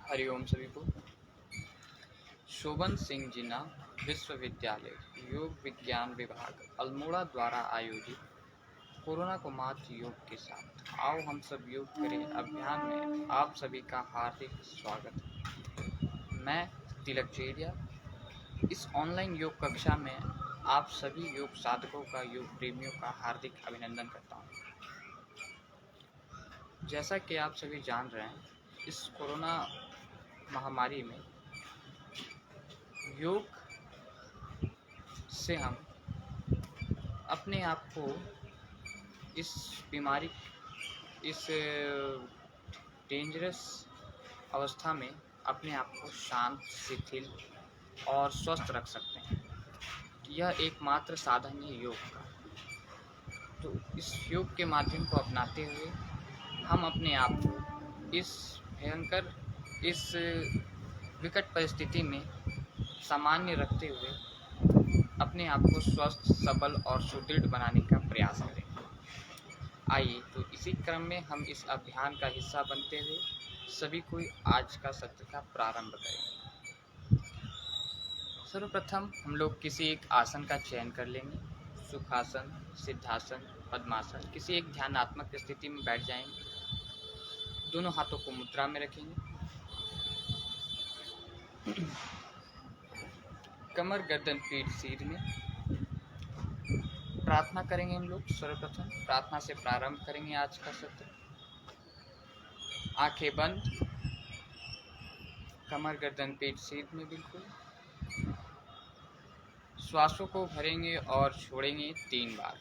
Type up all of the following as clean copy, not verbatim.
हरिओम सभी को। शोभन सिंह जिन्ना विश्वविद्यालय योग विज्ञान विभाग अल्मोड़ा द्वारा आयोजित कोरोना को मात योग के साथ आओ हम सब योग करें अभियान में आप सभी का हार्दिक स्वागत है। मैं तिलक चेरिया इस ऑनलाइन योग कक्षा में आप सभी योग साधकों का, योग प्रेमियों का हार्दिक अभिनंदन करता हूँ। जैसा कि आप सभी जान रहे हैं, इस कोरोना महामारी में योग से हम अपने आप को इस बीमारी, इस डेंजरस अवस्था में अपने आप को शांत, शिथिल और स्वस्थ रख सकते हैं। यह एकमात्र साधन है योग का। तो इस योग के माध्यम को अपनाते हुए हम अपने आप को इस भयंकर, इस विकट परिस्थिति में सामान्य रखते हुए अपने आप को स्वस्थ, सबल और सुदृढ़ बनाने का प्रयास करें। आइए तो इसी क्रम में हम इस अभियान का हिस्सा बनते हुए सभी को आज का सत्र का प्रारंभ करेंगे। सर्वप्रथम हम लोग किसी एक आसन का चयन कर लेंगे। सुखासन, सिद्धासन, पद्मासन, किसी एक ध्यानात्मक स्थिति में बैठ जाएंगे। दोनों हाथों को मुद्रा में रखेंगे। कमर, गर्दन, पीठ सीध में। प्रार्थना करेंगे हम लोग। सर्वप्रथम प्रार्थना से प्रारंभ करेंगे आज का सत्र। आंखें बंद, कमर, गर्दन, पेट सीध में बिल्कुल। श्वासों को भरेंगे और छोड़ेंगे 3 बार।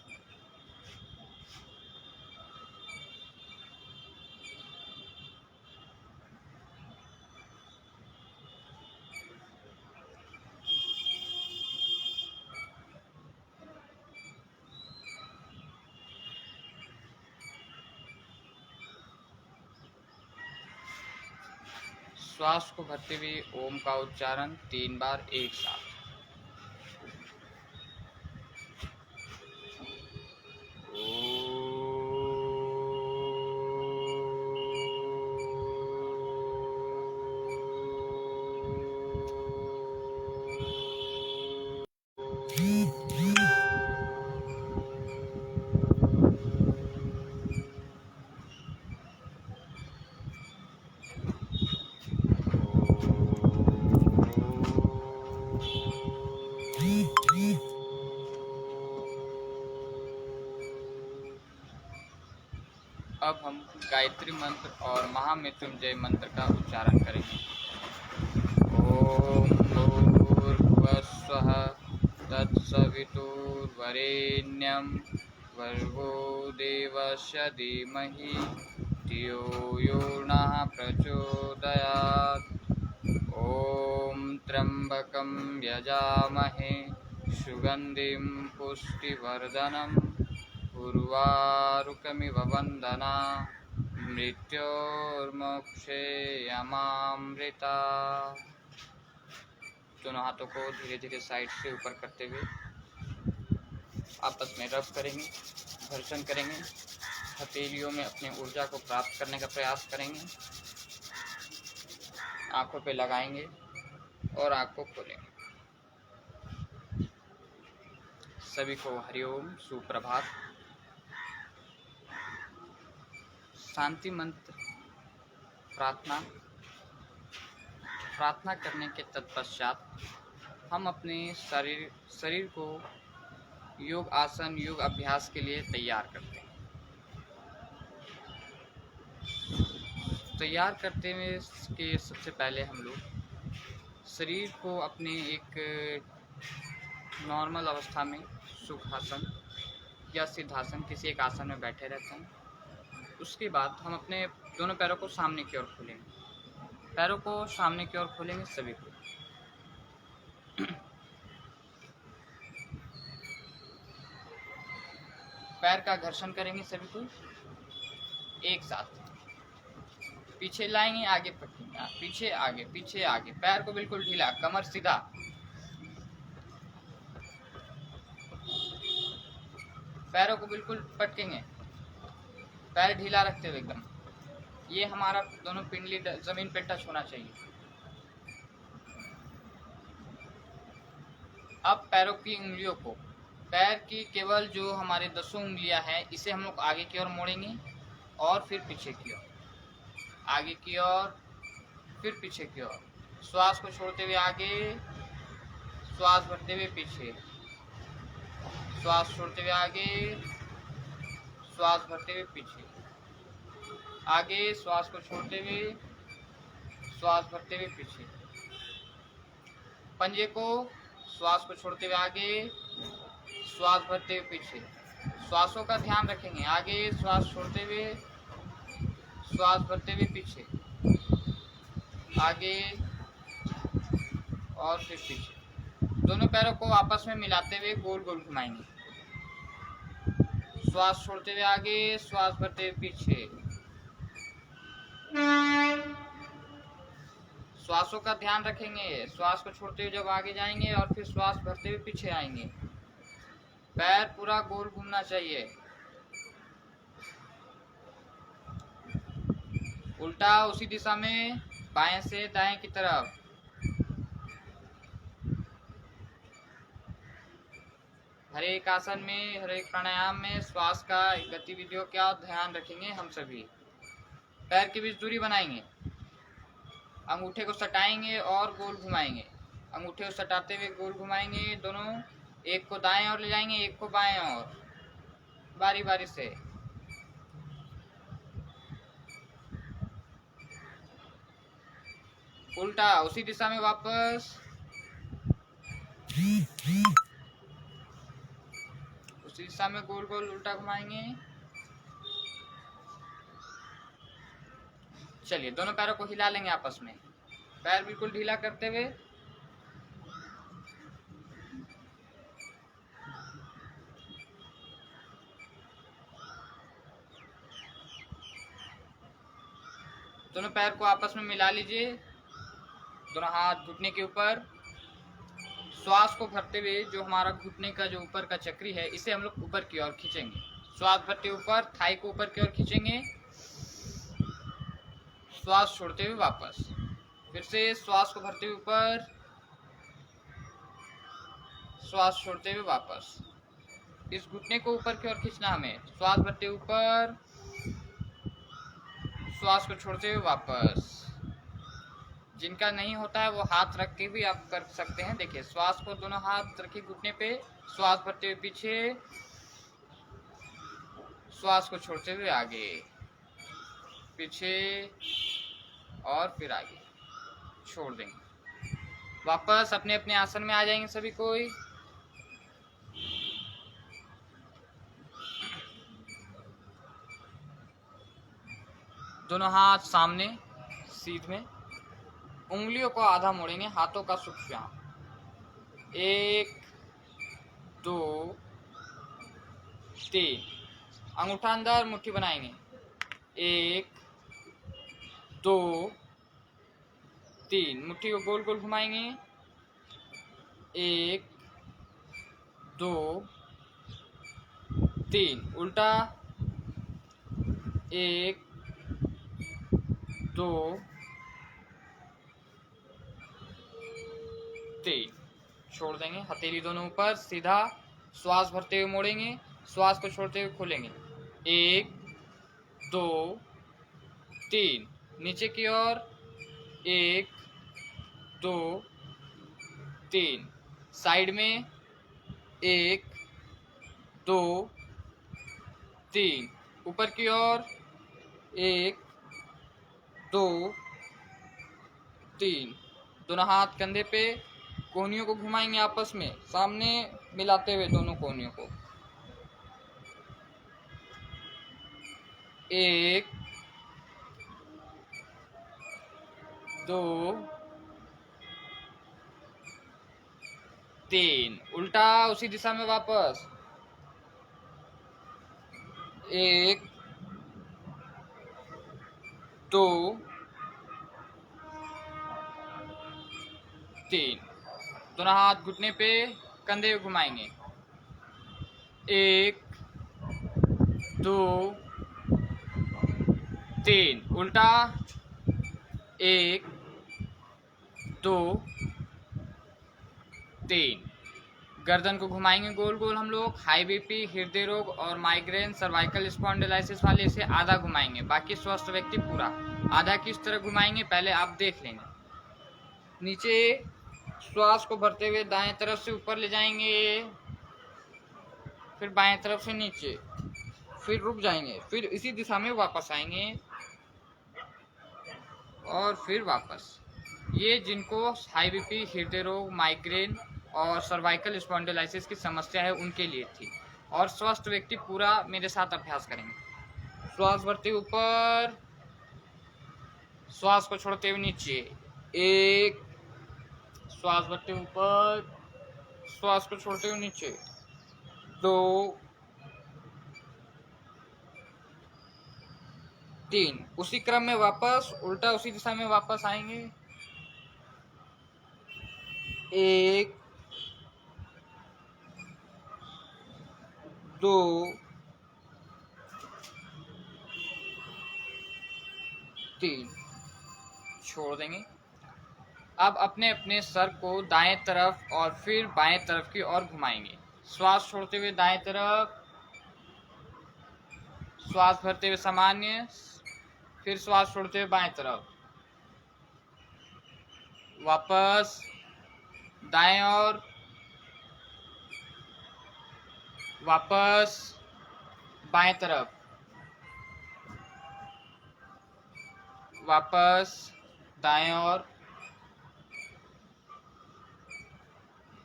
श्वास को भरते हुए ओम का उच्चारण 3 बार एक साथ। अब हम गायत्री मंत्र और महामृत्युंजय मंत्र का उच्चारण करेंगे। ओम भूर्भुवः स्वः तत्सवितुर्वरेण्यं भर्गो देवस्य धीमहि धियो यो नः प्रचोदयात्। ओम त्र्यंबकं यजामहे सुगंधिं पुष्टिवर्धनम् उर्वारुकमिव वन्दना मृत्योर्मोक्षे यमामृता। दोनों हाथों को धीरे धीरे साइड से ऊपर करते हुए आपस में रब करेंगे, घर्षण करेंगे। हथेलियों में अपनी ऊर्जा को प्राप्त करने का प्रयास करेंगे। आंखों पे लगाएंगे और आंख को खोलेंगे। सभी को हरिओम, सुप्रभात। शांति मंत्र प्रार्थना करने के तत्पश्चात हम अपने शरीर को योग आसन, योग अभ्यास के लिए तैयार करते हैं। तैयार करते हुए के सबसे पहले हम लोग शरीर को अपने एक नॉर्मल अवस्था में सुखासन या सिद्धासन, किसी एक आसन में बैठे रहते हैं। उसके बाद हम अपने दोनों पैरों को सामने की ओर खोलेंगे। पैरों को सामने की ओर खोलेंगे सभी को। पैर का घर्षण करेंगे सभी को एक साथ। पीछे लाएंगे, आगे पटकेंगे, पीछे आगे, पीछे आगे। पैर को बिल्कुल ढीला, कमर सीधा। पैरों को बिल्कुल पटकेंगे, पैर ढीला रखते हुए एकदम। ये हमारा दोनों पिंडली जमीन पे टच होना चाहिए। अब पैरों की उंगलियों को, पैर की केवल जो हमारे 10 उंगलियां हैं, इसे हम लोग आगे की ओर मोड़ेंगे और फिर पीछे की ओर, आगे की ओर फिर पीछे की ओर। श्वास को छोड़ते हुए आगे, श्वास भरते हुए पीछे, श्वास छोड़ते हुए आगे, श्वास भरते हुए पीछे, आगे श्वास को छोड़ते हुए, श्वास भरते हुए पीछे। पंजे को श्वास को छोड़ते हुए आगे, श्वास भरते हुए पीछे। श्वासों का ध्यान रखेंगे, आगे श्वास छोड़ते हुए, श्वास भरते हुए पीछे, आगे और फिर पीछे। दोनों पैरों को आपस में मिलाते हुए गोल गोल घुमाएंगे। श्वास छोड़ते हुए आगे, श्वास भरते हुए पीछे। श्वासों का ध्यान रखेंगे, श्वास को छोड़ते हुए जब आगे जाएंगे और फिर श्वास भरते हुए पीछे आएंगे। पैर पूरा गोल घूमना चाहिए। उल्टा उसी दिशा में, बाएं से दाएं की तरफ। हर एक आसन में, हर एक प्राणायाम में श्वास का गतिविधियों का ध्यान रखेंगे हम सभी। पैर के बीच दूरी बनाएंगे, अंगूठे को सटाएंगे और गोल घुमाएंगे। अंगूठे को सटाते हुए गोल घुमाएंगे दोनों। एक को दाएं ओर ले जाएंगे, एक को बाएं ओर, बारी बारी से। उल्टा उसी दिशा में वापस, उसी दिशा में गोल गोल उल्टा घुमाएंगे। चलिए, दोनों पैरों को हिला लेंगे आपस में, पैर बिल्कुल ढीला करते हुए। दोनों पैर को आपस में मिला लीजिए, दोनों हाथ घुटने के ऊपर। श्वास को भरते हुए जो हमारा घुटने का जो ऊपर का चक्री है, इसे हम लोग ऊपर की ओर खींचेंगे। श्वास भरते ऊपर, थाई को ऊपर की ओर खींचेंगे। श्वास छोड़ते हुए वापस, फिर से श्वास को भरते हुए ऊपर, श्वास छोड़ते हुए वापस। इस घुटने को ऊपर की ओर खींचना हमें। श्वास भरते ऊपर, श्वास को छोड़ते हुए वापस। जिनका नहीं होता है वो हाथ रख के भी आप कर सकते हैं। देखिए, श्वास को दोनों हाथ रखिए घुटने पे, श्वास भरते हुए पीछे, श्वास को छोड़ते हुए आगे, पीछे और फिर आगे, छोड़ देंगे। वापस अपने अपने आसन में आ जाएंगे सभी कोई। दोनों हाथ सामने सीध में, उंगलियों को आधा मोड़ेंगे, हाथों का सुखश्याम। 1 2 3, अंगूठा अंदर, मुट्ठी बनाएंगे। 1 2 3, मुट्ठी को गोल गोल घुमाएंगे। 1 2 3, उल्टा। 1 2 3, छोड़ देंगे। हथेली दोनों ऊपर, सीधा। श्वास भरते हुए मोड़ेंगे, श्वास को छोड़ते हुए खोलेंगे। 1 2 3, नीचे की ओर। 1 2 3, साइड में। 1 2 3, ऊपर की ओर। 1 2 3, दोनों हाथ कंधे पे, कोहनियों को घुमाएंगे आपस में, सामने मिलाते हुए दोनों कोहनियों को। 1 2 3, उल्टा उसी दिशा में वापस। 1 2 3, दोनों हाथ घुटने पे, कंधे घुमाएंगे। 1 2 3 उल्टा 1 2 3। गर्दन को घुमाएंगे गोल गोल हम लोग। हाई बीपी, हृदय रोग और माइग्रेन, सर्वाइकल स्पॉन्डिलाइसिस वाले इसे आधा घुमाएंगे, बाकी स्वस्थ व्यक्ति पूरा। आधा किस तरह घुमाएंगे पहले आप देख लेंगे। नीचे श्वास को भरते हुए दाएं तरफ से ऊपर ले जाएंगे, फिर बाएं तरफ से नीचे, फिर रुक जाएंगे, फिर इसी दिशा में वापस आएंगे और फिर वापस। ये जिनको हाई बीपी, हृदय रोग, माइग्रेन और सर्वाइकल स्पॉन्डिलाइसिस की समस्या है उनके लिए थी। और स्वस्थ व्यक्ति पूरा मेरे साथ अभ्यास करेंगे। श्वास भरते ऊपर, श्वास को छोड़ते हुए नीचे, 1, श्वास भरते ऊपर, श्वास को छोड़ते हुए नीचे, 2, 3। उसी क्रम में वापस उल्टा उसी दिशा में वापस आएंगे, 1 2 3, छोड़ देंगे। अब अपने अपने सर को दाएं तरफ और फिर बाएं तरफ की ओर घुमाएंगे। श्वास छोड़ते हुए दाएं तरफ, श्वास भरते हुए सामान्य, फिर श्वास छोड़ते हुए बाएं तरफ, वापस दाएं ओर, वापस बाएं तरफ, वापस दाएं ओर,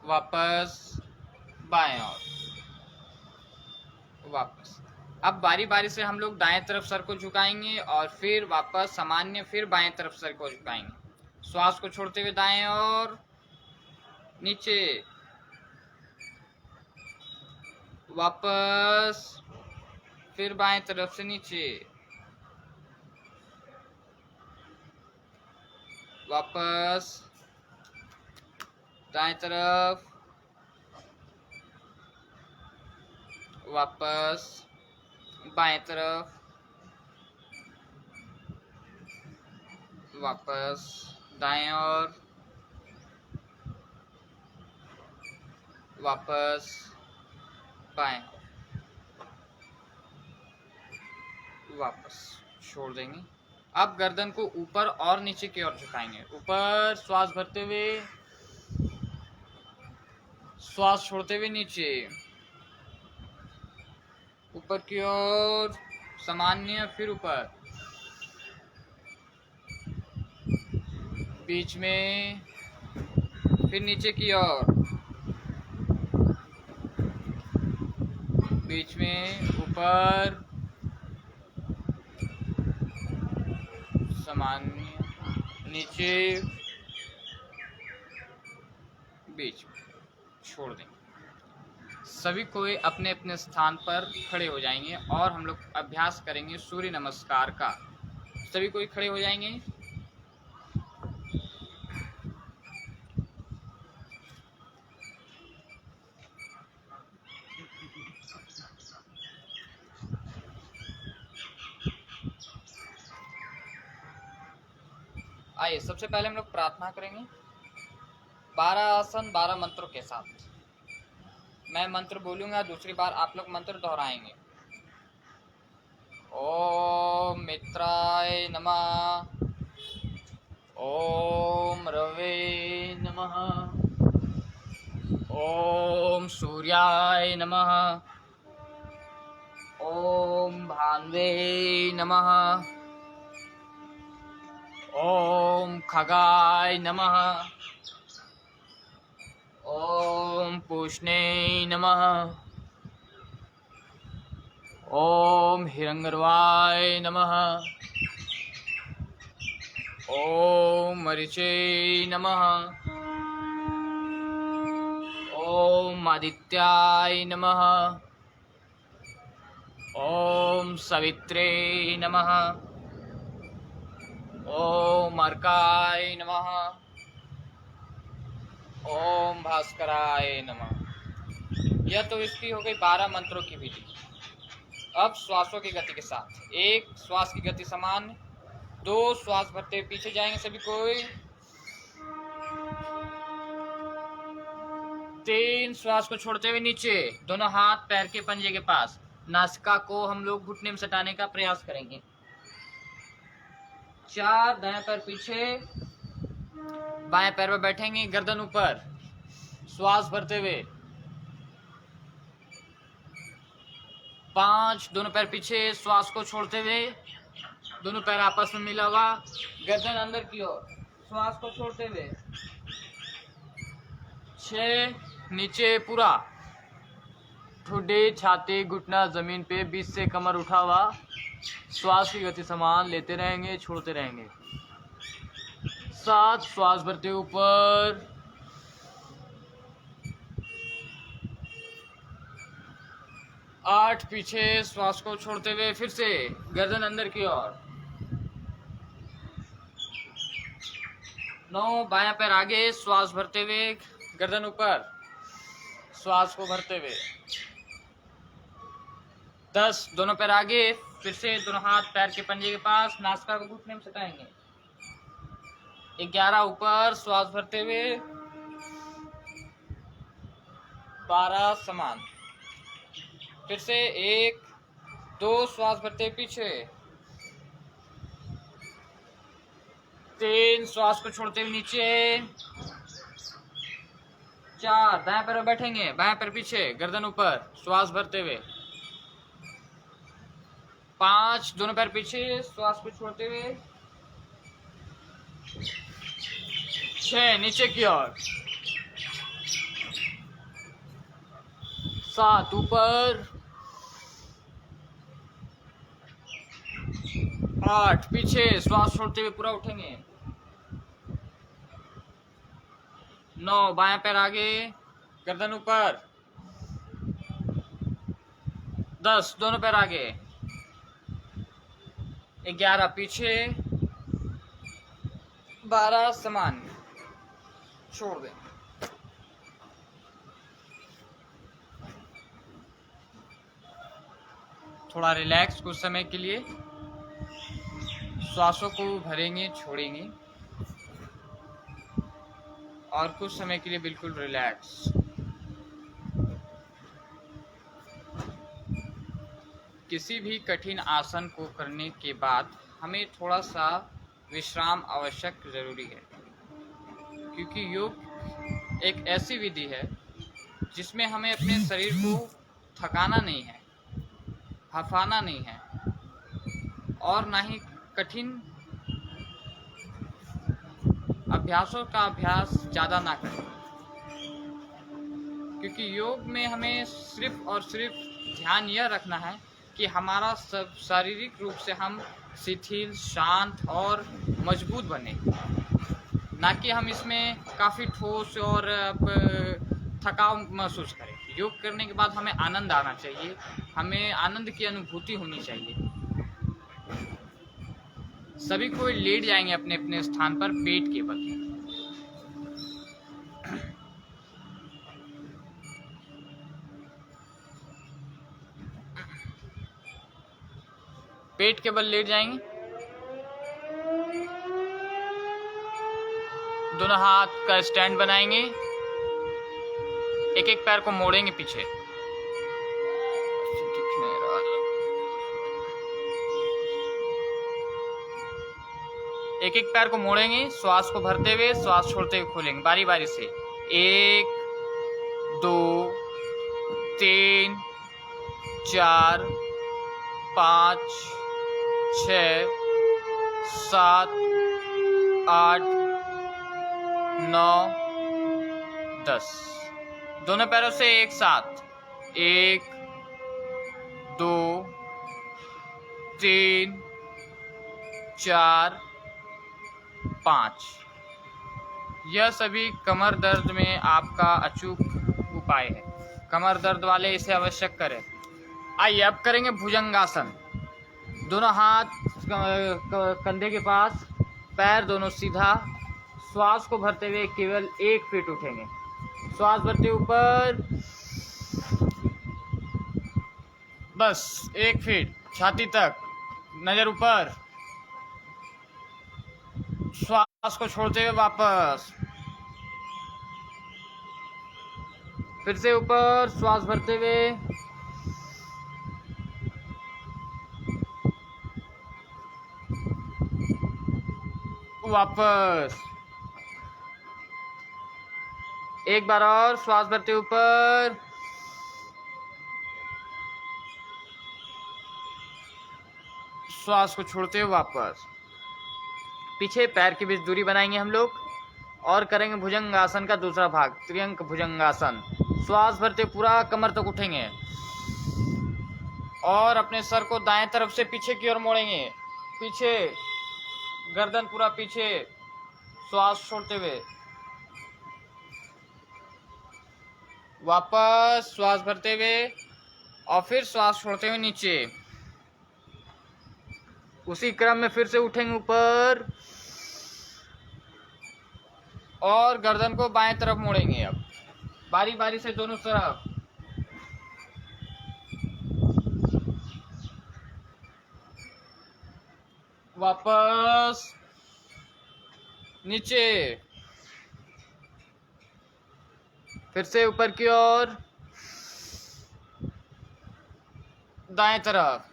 वापस बाएं ओर, वापस। अब बारी बारी से हम लोग दाएं तरफ सर को झुकाएंगे और फिर वापस सामान्य, फिर बाएं तरफ सर को झुकाएंगे। श्वास को छोड़ते हुए दाएं ओर, नीचे, वापस, फिर बाएं तरफ से नीचे, वापस दाएं तरफ, वापस बाएं तरफ, वापस दाएं ओर, वापस बाएं, वापस छोड़ देंगे। अब गर्दन को ऊपर और नीचे की ओर झुकाएंगे। ऊपर श्वास भरते हुए, श्वास छोड़ते हुए नीचे, ऊपर की ओर सामान्य, फिर ऊपर, बीच में, फिर नीचे की ओर, बीच में, ऊपर, सामान्य, नीचे, बीच में, छोड़ देंगे। सभी कोई अपने अपने स्थान पर खड़े हो जाएंगे और हम लोग अभ्यास करेंगे सूर्य नमस्कार का। सभी कोई खड़े हो जाएंगे। आइए सबसे पहले हम लोग प्रार्थना करेंगे 12 आसन 12 मंत्रों के साथ। मैं मंत्र बोलूंगा, दूसरी बार आप लोग मंत्र दोहराएंगे। ओम मित्राय नमः, ओम रवे नमः, ओम सूर्याय नमः, ओम भान्वे नमः, ओम खगाय नमः, ओम पूष्णे नमः, ओम हिरण्यगर्भाय नमः, ओम मरीचे नमः, ओम आदित्याय नमः, ओम सवित्रे नमः, ओम अर्काय नमः, ओम भास्कराय नमः। यह तो इसकी हो गई 12 मंत्रों की विधि। अब श्वासों की गति के साथ, 1 श्वास की गति समान, 2 श्वास भरते हुए पीछे जाएंगे सभी कोई, 3 श्वास को छोड़ते हुए नीचे, दोनों हाथ पैर के पंजे के पास, नासिका को हम लोग घुटने में सटाने का प्रयास करेंगे, 4 दायां पैर पीछे, बाएं पैर पर बैठेंगे, गर्दन ऊपर, श्वास भरते हुए, 5 दोनों पैर पीछे, श्वास को छोड़ते हुए, दोनों पैर आपस में मिला हुआ, गर्दन अंदर की ओर, श्वास को छोड़ते हुए, 6 नीचे पूरा, ठुड्डे छाती घुटना जमीन पे, बीच से कमर उठा हुआ, श्वास की गति समान, लेते रहेंगे छोड़ते रहेंगे, 7 श्वास भरते ऊपर, 8 पीछे, श्वास को छोड़ते हुए फिर से गर्दन अंदर की ओर, 9 बायां पैर आगे, श्वास भरते हुए, गर्दन ऊपर, श्वास को भरते हुए, 10 दोनों पैर आगे, फिर से दोनों हाथ पैर के पंजे के पास, नासिका को घुटने में सटाएंगे, 11 ऊपर, श्वास भरते हुए, 12 समान, फिर से 1 2 श्वास भरते हुए पीछे, 3 श्वास को छोड़ते हुए नीचे, 4 दाएं पैर पर बैठेंगे, बाएं पैर पीछे, गर्दन ऊपर, श्वास भरते हुए, 5 दोनों पैर पीछे, श्वास को छोड़ते हुए, 6 नीचे की ओर, 7 ऊपर, 8 पीछे, श्वास छोड़ते हुए पूरा उठेंगे, 9 बायां पैर आगे, गर्दन ऊपर, 10 दोनों पैर आगे, 11 पीछे, 12 समान, छोड़ दें। थोड़ा रिलैक्स कुछ समय के लिए, श्वासों को भरेंगे छोड़ेंगे और कुछ समय के लिए बिल्कुल रिलैक्स। किसी भी कठिन आसन को करने के बाद हमें थोड़ा सा विश्राम आवश्यक जरूरी है, क्योंकि योग एक ऐसी विधि है जिसमें हमें अपने शरीर को थकाना नहीं है, हफाना नहीं है और ना ही कठिन अभ्यासों का अभ्यास ज़्यादा ना करें, क्योंकि योग में हमें सिर्फ और सिर्फ ध्यान यह रखना है कि हमारा सब शारीरिक रूप से हम शिथिल, शांत और मजबूत बने, ना कि हम इसमें काफ़ी ठोस और थकाव महसूस करें। योग करने के बाद हमें आनंद आना चाहिए, हमें आनंद की अनुभूति होनी चाहिए। सभी कोई लेट जाएंगे अपने अपने स्थान पर पेट के बल। पेट के बल लेट जाएंगे, दोनों हाथ का स्टैंड बनाएंगे, एक एक पैर को मोड़ेंगे पीछे, एक एक पैर को मोड़ेंगे, श्वास को भरते हुए श्वास छोड़ते हुए खोलेंगे बारी बारी से। 1 2 3 4 5 6 7 8 9 10। दोनों पैरों से एक साथ 1 2 3 4 5। यह सभी कमर दर्द में आपका अचूक उपाय है। कमर दर्द वाले इसे अवश्य करें। आइए अब करेंगे भुजंगासन। दोनों हाथ कंधे के पास, पैर दोनों सीधा, श्वास को भरते हुए केवल 1 फीट उठेंगे। श्वास भरते ऊपर, बस 1 फीट छाती तक, नजर ऊपर। श्वास को छोड़ते हुए वापस, फिर से ऊपर, श्वास भरते हुए, वापस। एक बार और, श्वास भरते ऊपर, श्वास को छोड़ते हुए वापस। पीछे पैर के बीच दूरी बनाएंगे हम लोग और करेंगे भुजंगासन का दूसरा भाग, त्रियंक भुजंगासन। श्वास भरते पूरा कमर तक उठेंगे और अपने सर को दाएं तरफ से पीछे की ओर मोड़ेंगे, पीछे, गर्दन पूरा पीछे, श्वास छोड़ते हुए वापस, श्वास भरते हुए और फिर श्वास छोड़ते हुए नीचे। उसी क्रम में फिर से उठेंगे ऊपर और गर्दन को बाएं तरफ मोड़ेंगे। अब बारी बारी से दोनों तरफ, वापस, नीचे, फिर से ऊपर की ओर, दाएं तरफ,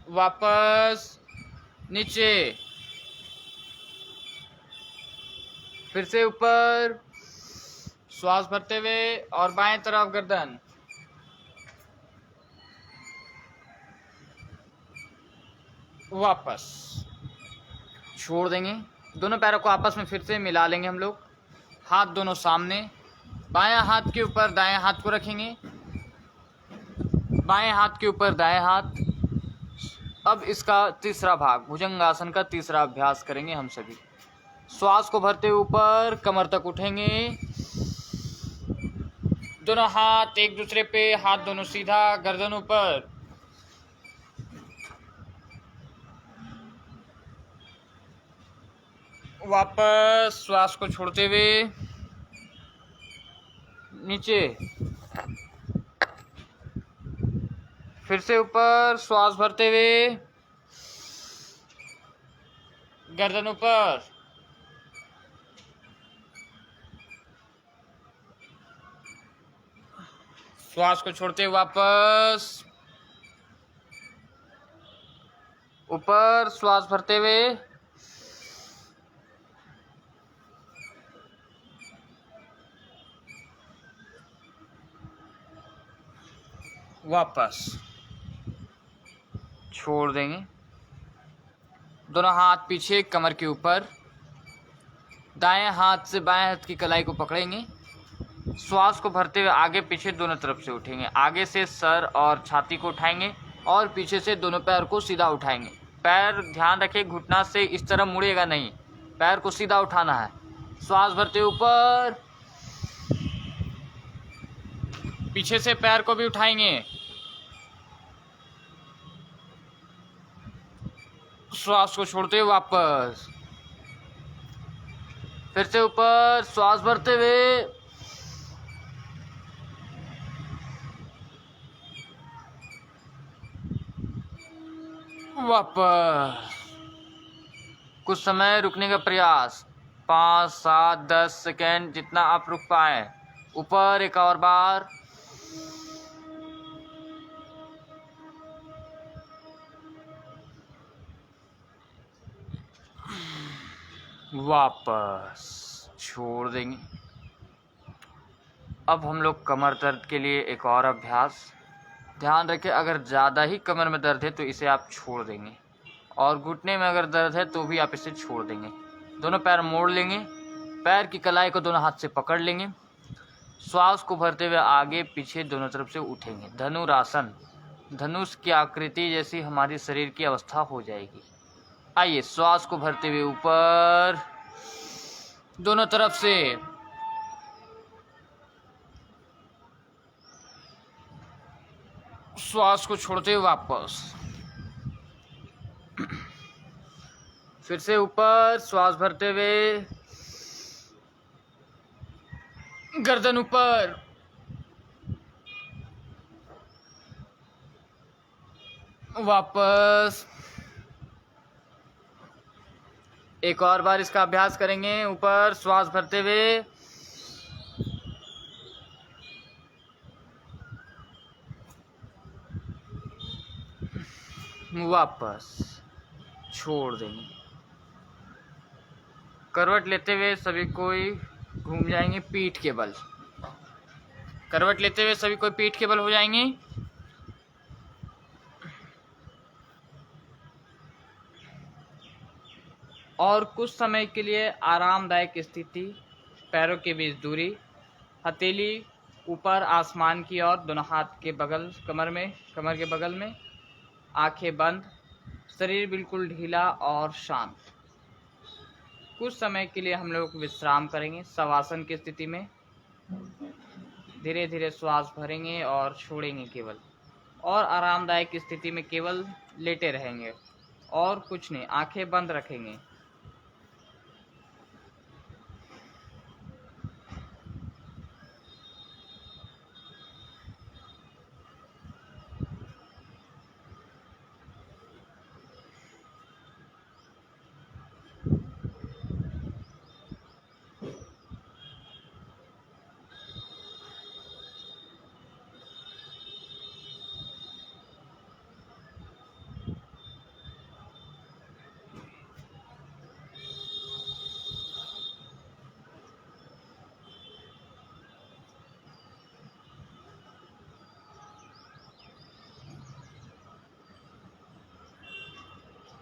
वापस, नीचे, फिर से ऊपर, श्वास भरते हुए और बाएं तरफ गर्दन, वापस, छोड़ देंगे। दोनों पैरों को आपस में फिर से मिला लेंगे हम लोग, हाथ दोनों सामने, बायां हाथ के ऊपर दाएं हाथ को रखेंगे, बाएं हाथ के ऊपर दाएं हाथ। अब इसका तीसरा भाग, भुजंगासन का तीसरा अभ्यास करेंगे हम सभी। श्वास को भरते ऊपर कमर तक उठेंगे, दोनों हाथ एक दूसरे पे, हाथ दोनों सीधा, गर्दन ऊपर, वापस, श्वास को छोड़ते हुए नीचे, फिर से ऊपर, श्वास भरते हुए, गर्दन ऊपर, श्वास को छोड़ते हुए वापस, ऊपर, श्वास भरते हुए, वापस, छोड़ देंगे। दोनों हाथ पीछे कमर के ऊपर, दाएं हाथ से बाएं हाथ की कलाई को पकड़ेंगे, श्वास को भरते हुए आगे पीछे दोनों तरफ से उठेंगे। आगे से सर और छाती को उठाएंगे और पीछे से दोनों पैर को सीधा उठाएंगे। पैर ध्यान रखें, घुटना से इस तरह मुड़ेगा नहीं, पैर को सीधा उठाना है। श्वास भरते ऊपर, पीछे से पैर को भी उठाएंगे, श्वास को छोड़ते हुए वापस, फिर से ऊपर, श्वास भरते हुए, वापस। कुछ समय रुकने का प्रयास, 5, 7, 10 सेकेंड, जितना आप रुक पाए। ऊपर एक और बार, वापस, छोड़ देंगे। अब हम लोग कमर दर्द के लिए एक और अभ्यास। ध्यान रखें, अगर ज़्यादा ही कमर में दर्द है तो इसे आप छोड़ देंगे, और घुटने में अगर दर्द है तो भी आप इसे छोड़ देंगे। दोनों पैर मोड़ लेंगे, पैर की कलाई को दोनों हाथ से पकड़ लेंगे, श्वास को भरते हुए आगे पीछे दोनों तरफ से उठेंगे। धनुरासन, धनुष की आकृति जैसी हमारी शरीर की अवस्था हो जाएगी। आइए, श्वास को भरते हुए ऊपर, दोनों तरफ से, श्वास को छोड़ते हुए वापस, फिर से ऊपर, श्वास भरते हुए, गर्दन ऊपर, वापस। एक और बार इसका अभ्यास करेंगे। ऊपर श्वास भरते हुए, वापस छोड़ देंगे। करवट लेते हुए सभी कोई घूम जाएंगे पीठ के बल। करवट लेते हुए सभी कोई पीठ के बल हो जाएंगे। और कुछ समय के लिए आरामदायक स्थिति, पैरों के बीच दूरी, हथेली ऊपर आसमान की ओर, दोनों हाथ के बगल कमर के बगल में, आंखें बंद, शरीर बिल्कुल ढीला और शांत। कुछ समय के लिए हम लोग विश्राम करेंगे शवासन की स्थिति में। धीरे धीरे श्वास भरेंगे और छोड़ेंगे केवल, और आरामदायक स्थिति में केवल लेटे रहेंगे और कुछ नहीं, आंखें बंद रखेंगे।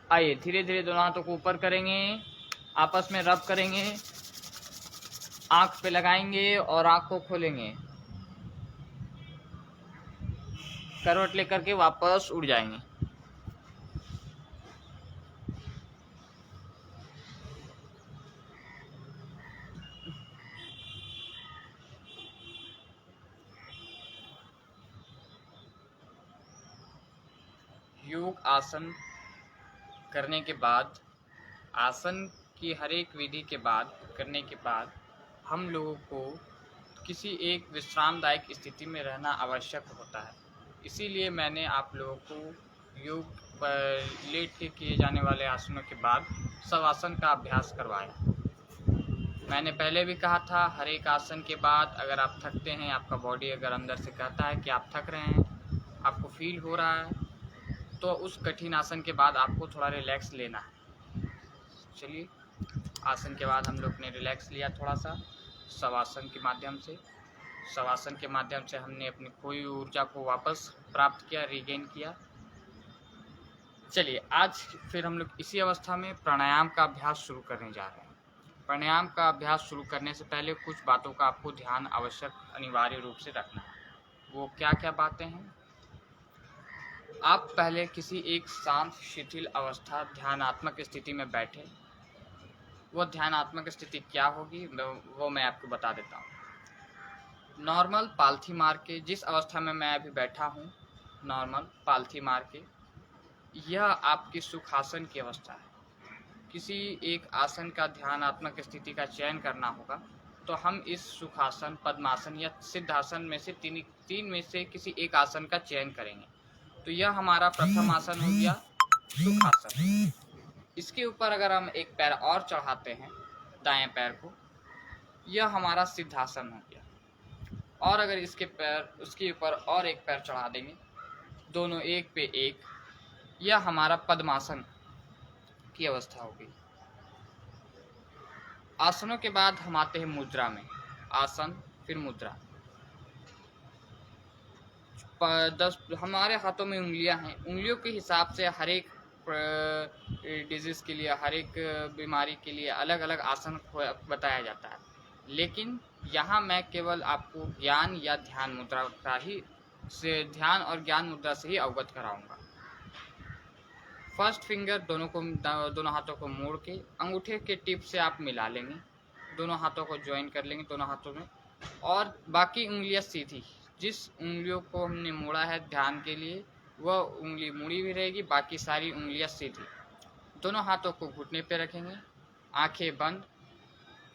आइए धीरे धीरे दोनों हाथों को ऊपर करेंगे, आपस में रब करेंगे, आंख पे लगाएंगे और आंख को खोलेंगे। करवट लेकर के वापस उड़ जाएंगे। योग आसन करने के बाद, आसन की हर एक विधि के बाद करने के बाद हम लोगों को किसी एक विश्रामदायक स्थिति में रहना आवश्यक होता है। इसीलिए मैंने आप लोगों को योग पर लेट के किए जाने वाले आसनों के बाद शवासन का अभ्यास करवाया। मैंने पहले भी कहा था, हर एक आसन के बाद अगर आप थकते हैं, आपका बॉडी अगर अंदर से कहता है कि आप थक रहे हैं, आपको फील हो रहा है, तो उस कठिन आसन के बाद आपको थोड़ा रिलैक्स लेना है। चलिए, आसन के बाद हम लोग ने रिलैक्स लिया थोड़ा सा शवासन के माध्यम से। शवासन के माध्यम से हमने अपनी खोई ऊर्जा को वापस प्राप्त किया, रिगेन किया। चलिए, आज फिर हम लोग इसी अवस्था में प्राणायाम का अभ्यास शुरू करने जा रहे हैं। प्राणायाम का अभ्यास शुरू करने से पहले कुछ बातों का आपको ध्यान अनिवार्य रूप से रखना है। वो क्या क्या बातें हैं? आप पहले किसी एक शांत शिथिल अवस्था ध्यानात्मक स्थिति में बैठे। वो ध्यानात्मक स्थिति क्या होगी वो मैं आपको बता देता हूँ। नॉर्मल पालथी मार के, जिस अवस्था में मैं अभी बैठा हूँ, नॉर्मल पालथी मार के, यह आपकी सुखासन की अवस्था है। किसी एक आसन का ध्यानात्मक स्थिति का चयन करना होगा तो हम इस सुखासन, पद्मासन या सिद्धासन में से तीन में से किसी एक आसन का चयन करेंगे। तो यह हमारा प्रथम आसन हो गया, सुखासन। इसके ऊपर अगर हम एक पैर और चढ़ाते हैं, दाएं पैर को, यह हमारा सिद्धासन हो गया। और अगर उसके ऊपर और एक पैर चढ़ा देंगे, दोनों एक पे एक, यह हमारा पद्मासन की अवस्था होगी। आसनों के बाद हम आते हैं मुद्रा में। आसन फिर मुद्रा। 10 हमारे हाथों में उंगलियां हैं, उंगलियों के हिसाब से हर एक डिजीज के लिए, हर एक बीमारी के लिए अलग अलग आसन बताया जाता है। लेकिन यहाँ मैं केवल आपको ज्ञान या ध्यान मुद्रा का ही ध्यान और ज्ञान मुद्रा से ही अवगत कराऊंगा। फर्स्ट फिंगर दोनों हाथों को मोड़ के अंगूठे के टिप से आप मिला लेंगे, दोनों हाथों को ज्वाइन कर लेंगे दोनों हाथों में, और बाकी उंगलियां सीधी। जिस उंगलियों को हमने मोड़ा है ध्यान के लिए, वह उंगली मुड़ी भी रहेगी, बाकी सारी उंगलियां सीधी। दोनों हाथों को घुटने पे रखेंगे, आंखें बंद,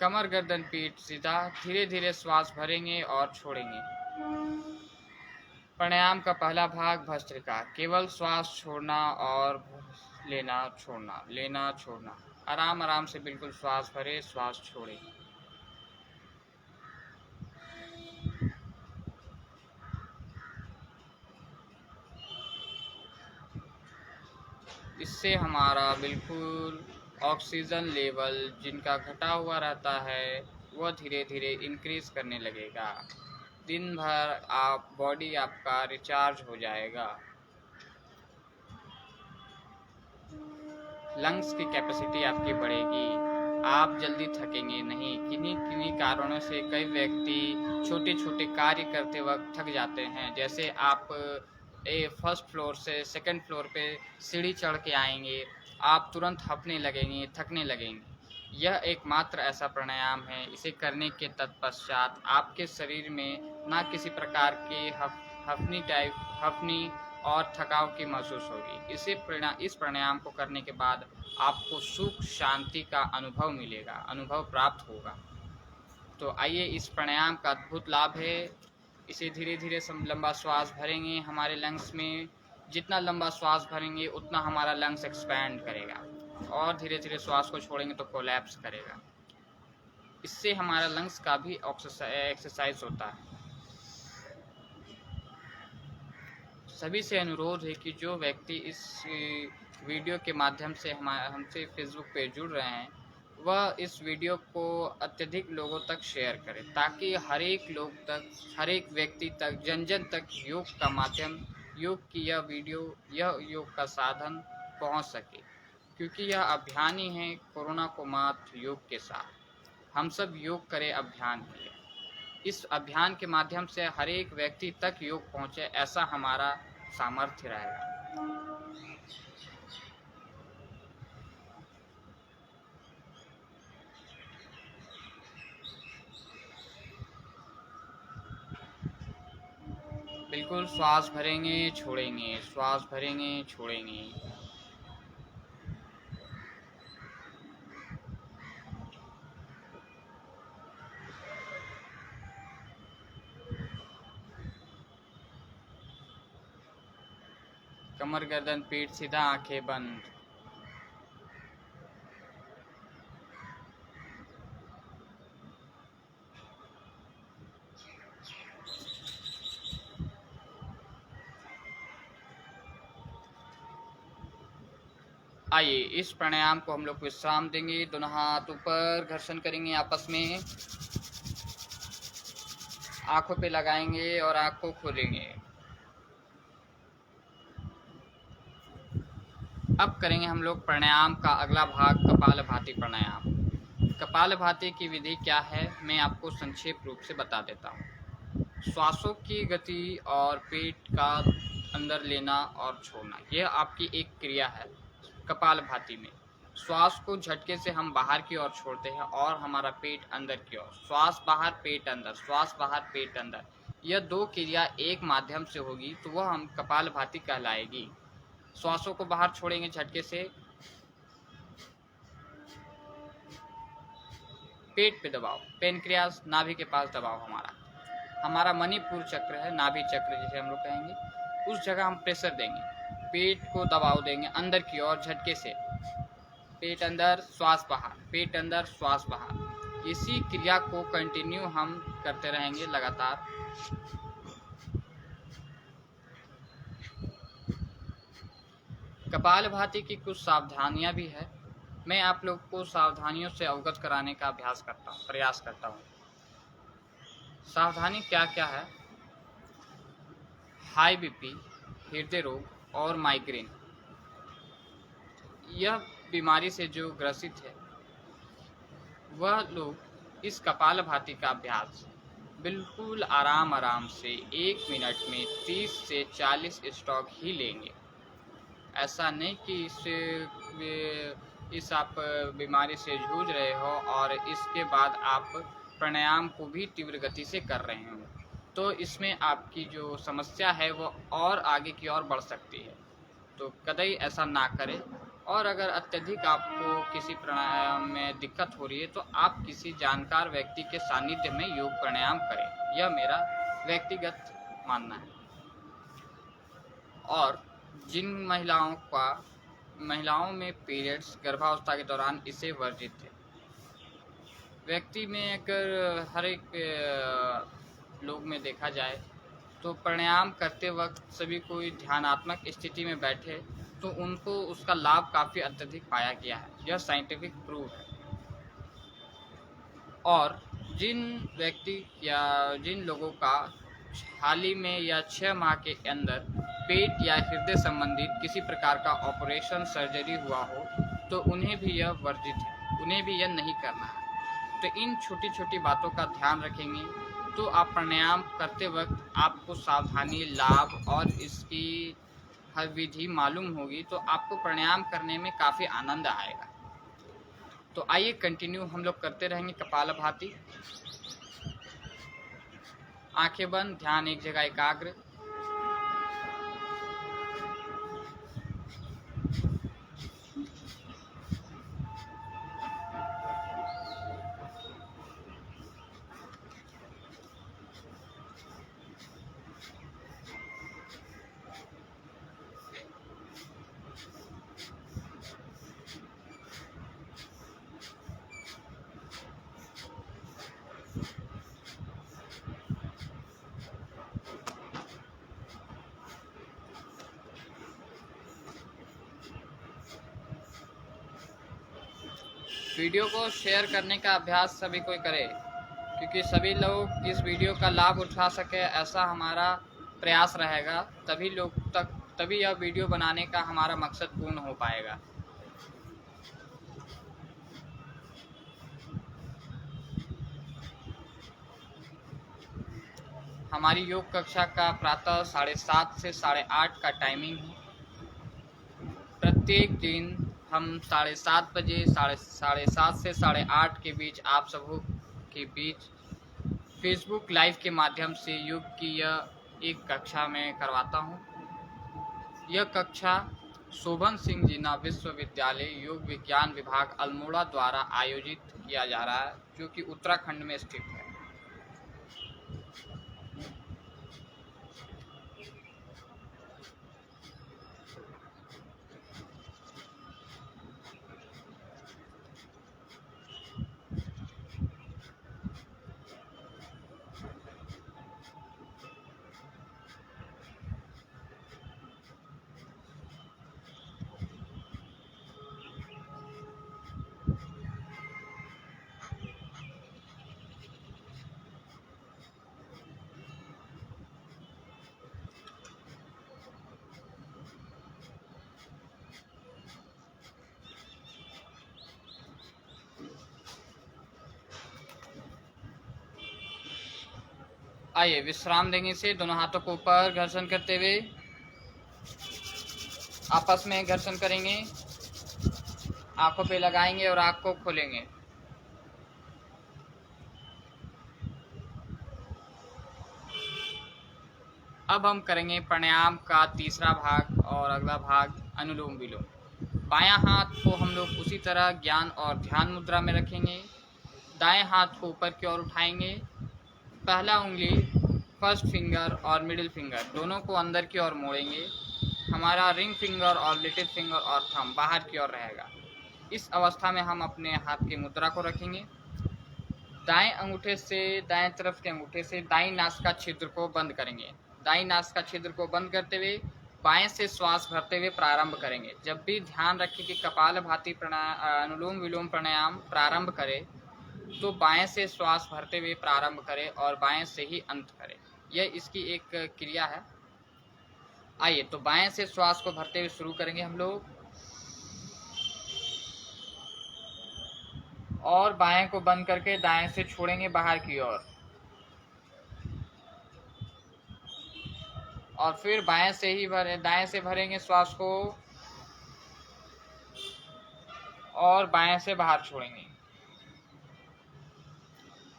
कमर गर्दन पीठ सीधा, धीरे धीरे श्वास भरेंगे और छोड़ेंगे। प्राणायाम का पहला भाग भस्त्रिका, केवल श्वास छोड़ना और लेना छोड़ना, लेना छोड़ना। आराम आराम से बिल्कुल श्वास भरे, श्वास छोड़े। इससे हमारा बिल्कुल ऑक्सीजन लेवल जिनका घटा हुआ रहता है वह धीरे धीरे इंक्रीज करने लगेगा। दिन भर बॉडी आपका रिचार्ज हो जाएगा। लंग्स की कैपेसिटी आपकी बढ़ेगी। आप जल्दी थकेंगे नहीं। किन्हीं किन्हीं कारणों से कई व्यक्ति छोटे छोटे कार्य करते वक्त थक जाते हैं। जैसे आप फर्स्ट फ्लोर से सेकंड फ्लोर पे सीढ़ी चढ़ के आएंगे, आप तुरंत हफने लगेंगे, थकने लगेंगे। यह एकमात्र ऐसा प्राणायाम है, इसे करने के तत्पश्चात आपके शरीर में ना किसी प्रकार के हफनी और थकाव की महसूस होगी। इस प्राणायाम को करने के बाद आपको सुख शांति का अनुभव मिलेगा, अनुभव प्राप्त होगा। तो आइए, इस प्राणायाम का अद्भुत लाभ है। इसे धीरे धीरे लंबा श्वास भरेंगे। हमारे लंग्स में जितना लंबा श्वास भरेंगे उतना हमारा लंग्स एक्सपैंड करेगा, और धीरे धीरे श्वास को छोड़ेंगे तो कोलैप्स करेगा। इससे हमारा लंग्स का भी एक्सरसाइज होता है। सभी से अनुरोध है कि जो व्यक्ति इस वीडियो के माध्यम से हमसे फेसबुक पे जुड़ रहे हैं वह इस वीडियो को अत्यधिक लोगों तक शेयर करें, ताकि हर एक लोग तक, हर एक व्यक्ति तक, जन जन तक योग का माध्यम, योग की यह वीडियो, यह योग का साधन पहुंच सके। क्योंकि यह अभियान ही है कोरोना को मात योग के साथ। हम सब योग करें अभियान किए। इस अभियान के माध्यम से हर एक व्यक्ति तक योग पहुंचे, ऐसा हमारा सामर्थ्य रहेगा। बिल्कुल श्वास भरेंगे, छोड़ेंगे, श्वास भरेंगे, छोड़ेंगे। कमर गर्दन पीठ सीधा, आंखें बंद। आइए, इस प्राणायाम को हम लोग विश्राम देंगे। दोनों हाथ ऊपर घर्षण करेंगे आपस में, आंखों पे लगाएंगे और आंख को खोलेंगे। अब करेंगे हम लोग प्राणायाम का अगला भाग, कपालभाति प्राणायाम। कपालभाति की विधि क्या है मैं आपको संक्षेप रूप से बता देता हूँ। श्वासों की गति और पेट का अंदर लेना और छोड़ना, यह आपकी एक क्रिया है। कपालभाति में श्वास को झटके से हम बाहर की ओर छोड़ते हैं और हमारा पेट अंदर की ओर, श्वास बाहर पेट अंदर, श्वास बाहर पेट अंदर। यह दो क्रिया एक माध्यम से होगी तो वह हम कपालभाति कहलाएगी। श्वासों को बाहर छोड़ेंगे झटके से, पेट पे दबाओ, पेनक्रियास नाभि के पास दबाओ। हमारा मणिपुर चक्र है, नाभि चक्र जिसे हम लोग कहेंगे, उस जगह हम प्रेशर देंगे, पेट को दबाव देंगे अंदर की ओर झटके से। पेट अंदर, श्वास बाहर, पेट अंदर, श्वास बाहर। इसी क्रिया को कंटिन्यू हम करते रहेंगे लगातार। कपालभाति की कुछ सावधानियां भी है, मैं आप लोग को सावधानियों से अवगत कराने का प्रयास करता हूँ। सावधानी क्या क्या है? हाई बीपी, हृदय रोग और माइग्रेन, यह बीमारी से जो ग्रसित है वह लोग इस कपालभाति का अभ्यास बिल्कुल आराम आराम से 1 मिनट में 30 से 40 स्ट्रोक ही लेंगे। ऐसा नहीं कि इस आप बीमारी से जूझ रहे हो और इसके बाद आप प्राणायाम को भी तीव्र गति से कर रहे हो, तो इसमें आपकी जो समस्या है वो और आगे की ओर बढ़ सकती है। तो कतई ऐसा ना करें। और अगर अत्यधिक आपको किसी प्राणायाम में दिक्कत हो रही है तो आप किसी जानकार व्यक्ति के सानिध्य में योग प्राणायाम करें, यह मेरा व्यक्तिगत मानना है। और जिन महिलाओं में पीरियड्स गर्भावस्था के दौरान इसे वर्जित है। व्यक्ति में अगर हर एक लोग में देखा जाए तो प्राणायाम करते वक्त सभी कोई ध्यानात्मक स्थिति में बैठे तो उनको उसका लाभ काफ़ी अत्यधिक पाया गया है, यह साइंटिफिक प्रूफ है। और जिन लोगों का हाल ही में या 6 माह के अंदर पेट या हृदय संबंधित किसी प्रकार का ऑपरेशन सर्जरी हुआ हो तो उन्हें भी यह वर्जित है, उन्हें भी यह नहीं करना है। तो इन छोटी छोटी बातों का ध्यान रखेंगे तो आप प्राणायाम करते वक्त आपको सावधानी, लाभ और इसकी हर विधि मालूम होगी तो आपको प्राणायाम करने में काफ़ी आनंद आएगा। तो आइए कंटिन्यू हम लोग करते रहेंगे कपालभाति। आंखें बंद, ध्यान एक जगह एकाग्र। वीडियो को शेयर करने का अभ्यास सभी कोई करे, क्योंकि सभी लोग इस वीडियो का लाभ उठा सके, ऐसा हमारा प्रयास रहेगा। तभी यह वीडियो बनाने का हमारा मकसद पूर्ण हो पाएगा। हमारी योग कक्षा का प्रातः 7:30 से 8:30 का टाइमिंग है। प्रत्येक दिन हम 7:30 बजे 7:30 से 8:30 के बीच आप सबों के बीच फेसबुक लाइव के माध्यम से योग की यह एक कक्षा में करवाता हूँ। यह कक्षा शोभन सिंह जीना विश्वविद्यालय योग विज्ञान विभाग अल्मोड़ा द्वारा आयोजित किया जा रहा है, जो कि उत्तराखंड में स्थित है। आइए विश्राम देंगे से दोनों हाथों को ऊपर घर्षण करते हुए आपस में घर्षण करेंगे, आंखों पे लगाएंगे और आंख को खोलेंगे। अब हम करेंगे प्राणायाम का तीसरा भाग और अगला भाग अनुलोम विलोम। बायां हाथ को हम लोग उसी तरह ज्ञान और ध्यान मुद्रा में रखेंगे। दाएं हाथ को ऊपर की ओर उठाएंगे। पहला उंगली, फर्स्ट फिंगर और मिडिल फिंगर दोनों को अंदर की ओर मोड़ेंगे। हमारा रिंग फिंगर और लिटिल फिंगर और थंब बाहर की ओर रहेगा। इस अवस्था में हम अपने हाथ की मुद्रा को रखेंगे। दाएं अंगूठे से, दाएं तरफ के अंगूठे से दाईं नासिका छिद्र को बंद करेंगे। दाईं नासिका छिद्र को बंद करते हुए बाएं से श्वास भरते हुए प्रारंभ करेंगे। जब भी ध्यान रखें कि कपालभाति अनुलोम विलोम प्राणायाम प्रारंभ करें तो बाएं से श्वास भरते हुए प्रारंभ करें और बाएं से ही अंत करें। यह इसकी एक क्रिया है। आइए तो बाएं से श्वास को भरते हुए शुरू करेंगे हम लोग, और बाएं को बंद करके दाएं से छोड़ेंगे बाहर की ओर, और फिर दाएं से भरेंगे श्वास को और बाएं से बाहर छोड़ेंगे।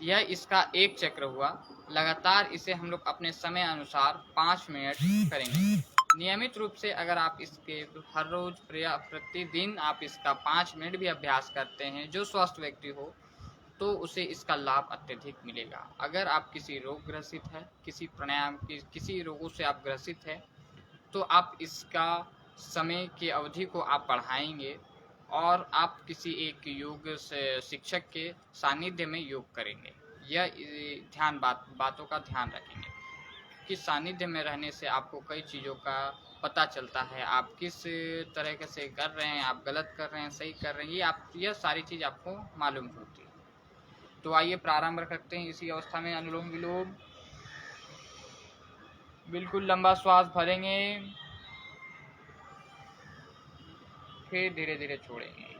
यह इसका एक चक्र हुआ। लगातार इसे हम लोग अपने समय अनुसार 5 मिनट करेंगे। नियमित रूप से अगर आप इसके हर रोज प्रतिदिन आप इसका 5 मिनट भी अभ्यास करते हैं, जो स्वस्थ व्यक्ति हो, तो उसे इसका लाभ अत्यधिक मिलेगा। अगर आप किसी रोग ग्रसित है, किसी रोगों से आप ग्रसित है, तो आप इसका समय की अवधि को आप बढ़ाएंगे और आप किसी एक योग से शिक्षक के सानिध्य में योग करेंगे। यह बातों का ध्यान रखेंगे कि सानिध्य में रहने से आपको कई चीज़ों का पता चलता है, आप किस तरह से कर रहे हैं, आप गलत कर रहे हैं, सही कर रहे हैं, यह सारी चीज़ आपको मालूम होती है। तो आइए प्रारंभ करते हैं इसी अवस्था में अनुलोम विलोम। बिल्कुल लंबा श्वास भरेंगे, फिर धीरे धीरे छोड़ेंगे।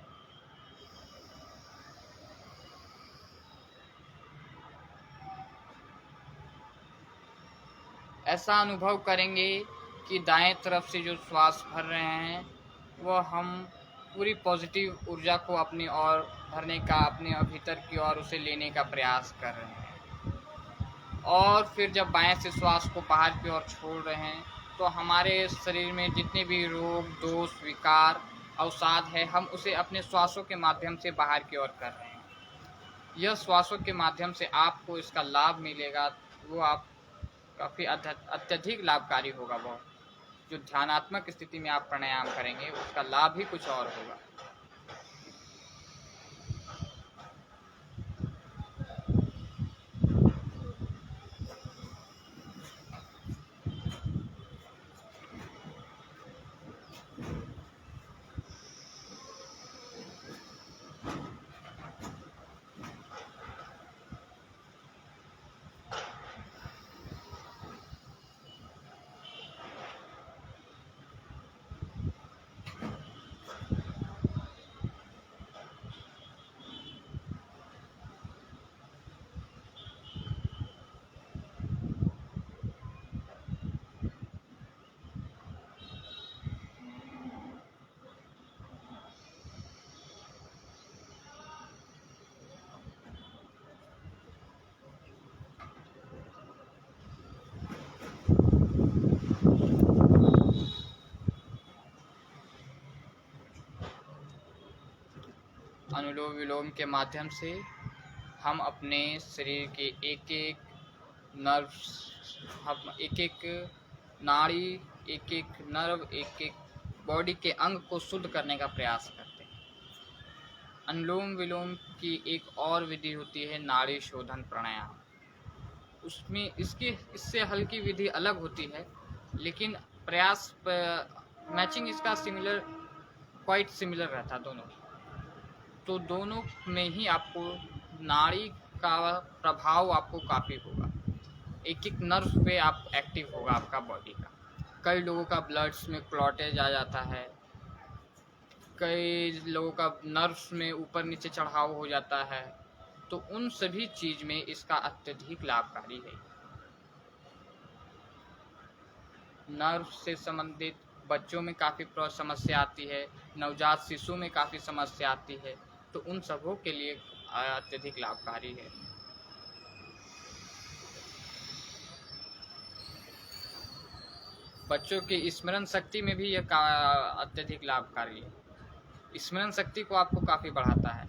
ऐसा अनुभव करेंगे कि दाएं तरफ से जो श्वास भर रहे हैं वह हम पूरी पॉजिटिव ऊर्जा को अपनी ओर भरने का, अपने भीतर की ओर उसे लेने का प्रयास कर रहे हैं। और फिर जब बाएं से श्वास को बाहर की ओर छोड़ रहे हैं तो हमारे शरीर में जितने भी रोग, दोष, विकार, अवसाद है, हम उसे अपने श्वासों के माध्यम से बाहर की ओर कर रहे हैं। यह श्वासों के माध्यम से आपको इसका लाभ मिलेगा, वो आप काफ़ी अत्यधिक लाभकारी होगा। वो जो ध्यानात्मक स्थिति में आप प्राणायाम करेंगे उसका लाभ ही कुछ और होगा। अनुलोम विलोम के माध्यम से हम अपने शरीर के एक एक नाड़ी, एक एक नर्व, एक एक बॉडी के अंग को शुद्ध करने का प्रयास करते हैं। अनुलोम विलोम की एक और विधि होती है नाड़ी शोधन प्राणायाम। उसमें इससे हल्की विधि अलग होती है, लेकिन प्रयास मैचिंग इसका क्वाइट सिमिलर रहता दोनों। तो दोनों में ही आपको नाड़ी का प्रभाव आपको काफ़ी होगा, एक एक नर्व पे आप एक्टिव होगा आपका बॉडी का। कई लोगों का ब्लड्स में क्लॉटेज आ जाता है, कई लोगों का नर्व्स में ऊपर नीचे चढ़ाव हो जाता है, तो उन सभी चीज़ में इसका अत्यधिक लाभकारी है। नर्व से संबंधित बच्चों में काफ़ी समस्या आती है, नवजात शिशु में काफ़ी समस्या आती है, तो उन सबों के लिए अत्यधिक लाभकारी है। बच्चों की स्मरण शक्ति में भी यह अत्यधिक लाभकारी है। स्मरण शक्ति को आपको काफ़ी बढ़ाता है।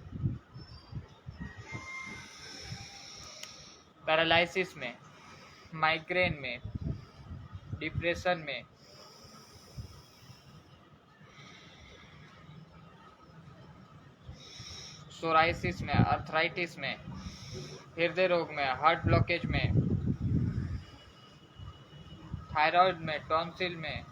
पैरालिसिस में, माइग्रेन में, डिप्रेशन में, सोराइसिस में, अर्थराइटिस में, हृदय रोग में, हार्ट ब्लॉकेज में, थायराइड में, टॉन्सिल में,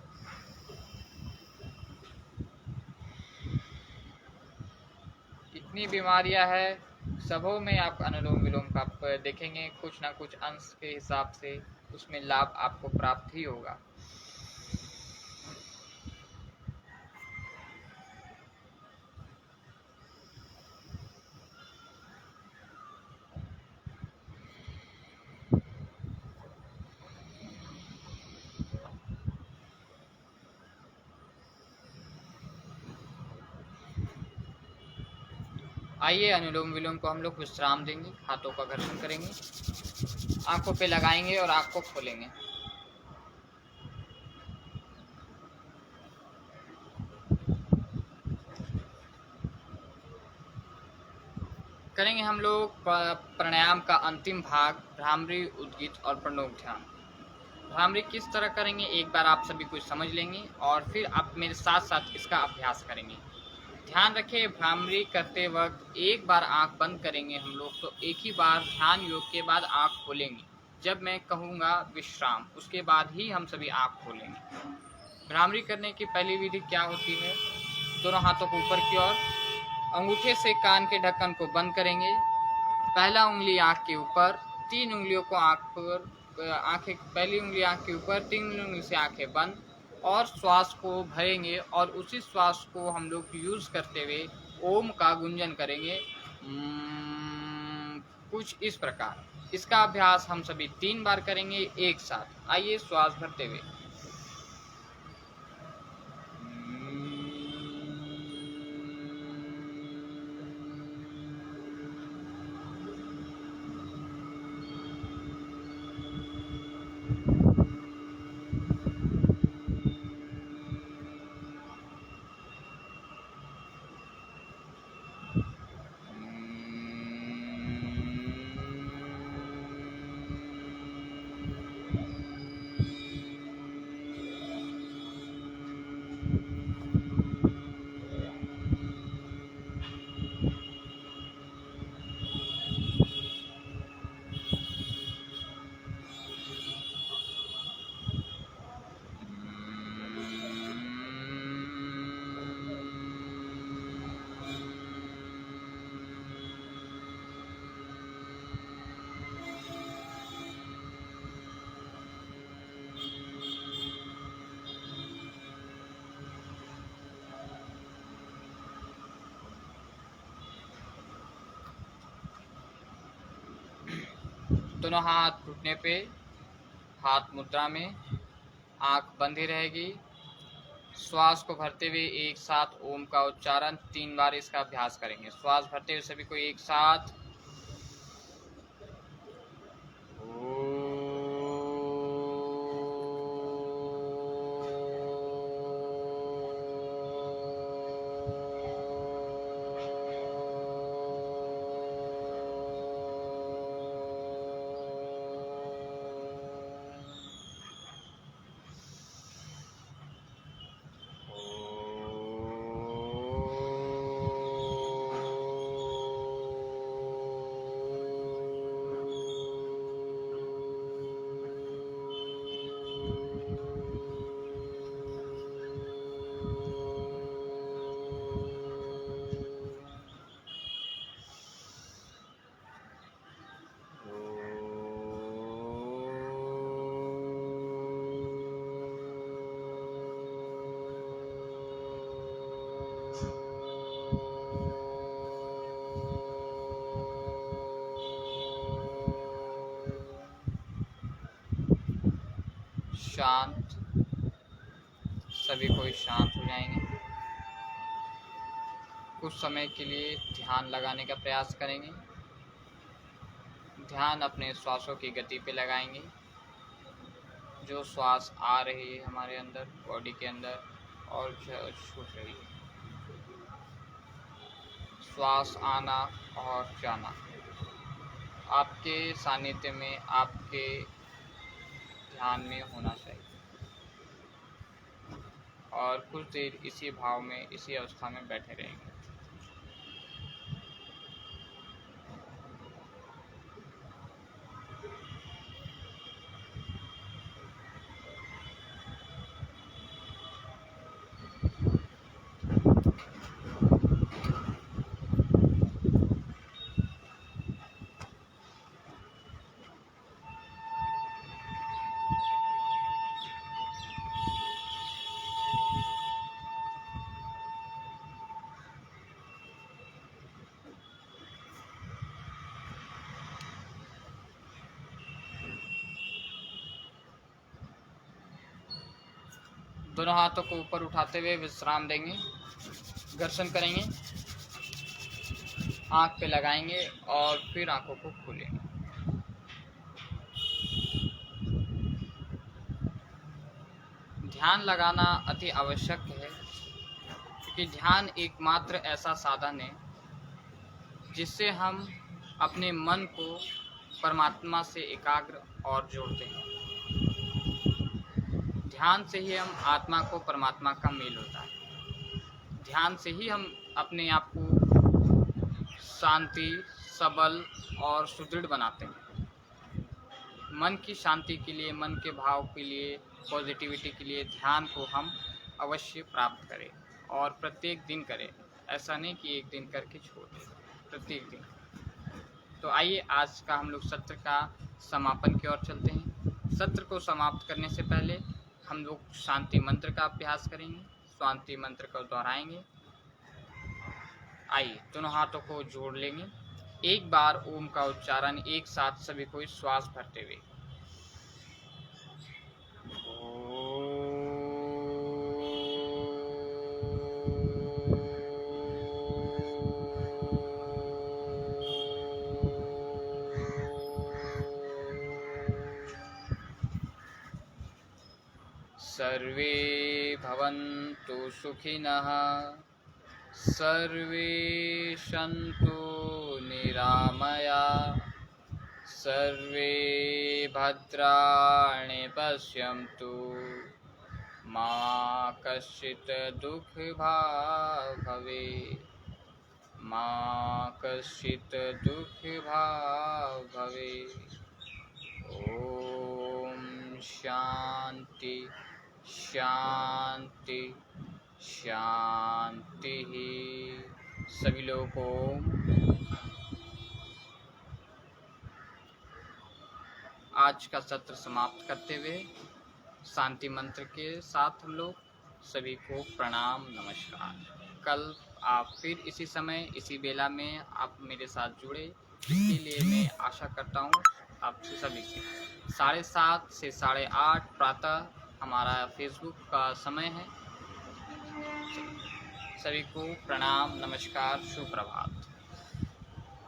इतनी बीमारियां हैं, सबों में आप अनुलोम विलोम का आप देखेंगे कुछ ना कुछ अंश के हिसाब से उसमें लाभ आपको प्राप्त ही होगा। आइए अनुलोम विलोम को हम लोग विश्राम देंगे, हाथों का घर्षण करेंगे, आंखों पे लगाएंगे और आंख को खोलेंगे। करेंगे हम लोग प्राणायाम का अंतिम भाग, भ्रामरी, उद्गीत और प्रणोक ध्यान। भ्रामरी किस तरह करेंगे एक बार आप सभी कुछ समझ लेंगे और फिर आप मेरे साथ साथ इसका अभ्यास करेंगे। ध्यान रखें, भ्रामरी करते वक्त एक बार आंख बंद करेंगे हम लोग, तो एक ही बार ध्यान योग के बाद आंख खोलेंगे। जब मैं कहूँगा विश्राम, उसके बाद ही हम सभी आंख खोलेंगे। भ्रामरी करने की पहली विधि क्या होती है? दोनों हाथों को ऊपर की ओर, अंगूठे से कान के ढक्कन को बंद करेंगे। पहला उंगली आंख के ऊपर, 3 उंगलियों को आंख पर, पहली उंगली आंख के ऊपर, 3 उंगली से आंखें बंद और श्वास को भरेंगे और उसी श्वास को हम लोग यूज करते हुए ओम का गुंजन करेंगे कुछ इस प्रकार। इसका अभ्यास हम सभी 3 बार करेंगे एक साथ। आइए श्वास भरते हुए। दोनों हाथ घुटने पे, हाथ मुद्रा में, आंख बंद ही रहेगी। श्वास को भरते हुए एक साथ ओम का उच्चारण 3 बार इसका अभ्यास करेंगे। श्वास भरते हुए सभी को एक साथ। शांत, सभी कोई शांत हो जाएंगे। कुछ समय के लिए ध्यान लगाने का प्रयास करेंगे। ध्यान अपने श्वासों की गति पे लगाएंगे। जो श्वास आ रही है हमारे अंदर, बॉडी के अंदर, और छूट रही है। श्वास आना और जाना आपके सानिध्य में, आपके ध्यान में होना चाहिए। और कुछ देर इसी भाव में, इसी अवस्था में बैठे रहेंगे। दोनों हाथों को ऊपर उठाते हुए विश्राम देंगे, घर्षण करेंगे, आंख पे लगाएंगे और फिर आंखों को खोलेंगे। ध्यान लगाना अति आवश्यक है, क्योंकि ध्यान एकमात्र ऐसा साधन है जिससे हम अपने मन को परमात्मा से एकाग्र और जोड़ते हैं। ध्यान से ही हम आत्मा को परमात्मा का मेल होता है। ध्यान से ही हम अपने आप को शांति, सबल और सुदृढ़ बनाते हैं। मन की शांति के लिए, मन के भाव के लिए, पॉजिटिविटी के लिए ध्यान को हम अवश्य प्राप्त करें और प्रत्येक दिन करें। ऐसा नहीं कि एक दिन करके छोड़ दें, प्रत्येक दिन। तो आइए आज का हम लोग सत्र का समापन की ओर चलते हैं। सत्र को समाप्त करने से पहले हम लोग शांति मंत्र का अभ्यास करेंगे, शांति मंत्र को दोहराएंगे। आइए दोनों हाथों को जोड़ लेंगे। एक बार ओम का उच्चारण एक साथ सभी को श्वास भरते हुए। सर्वे भवन्तु सुखिनः, सर्वे सन्तु निरामयाः, सर्वे भद्राणि पश्यन्तु, मा कश्चित् दुःखभाग् भवेत्, मा कश्चित् दुःखभाग् भवेत्। ओम शांति शांति शांति। सभी लोगों को आज का सत्र समाप्त करते हुए शांति मंत्र के साथ हम लोग सभी को प्रणाम, नमस्कार। कल आप फिर इसी समय इसी बेला में आप मेरे साथ जुड़े, इसके लिए मैं आशा करता हूँ आपसे सभी से। 7:30 से 8:30 प्रातः हमारा फेसबुक का समय है। सभी को प्रणाम, नमस्कार, शुभ प्रभात।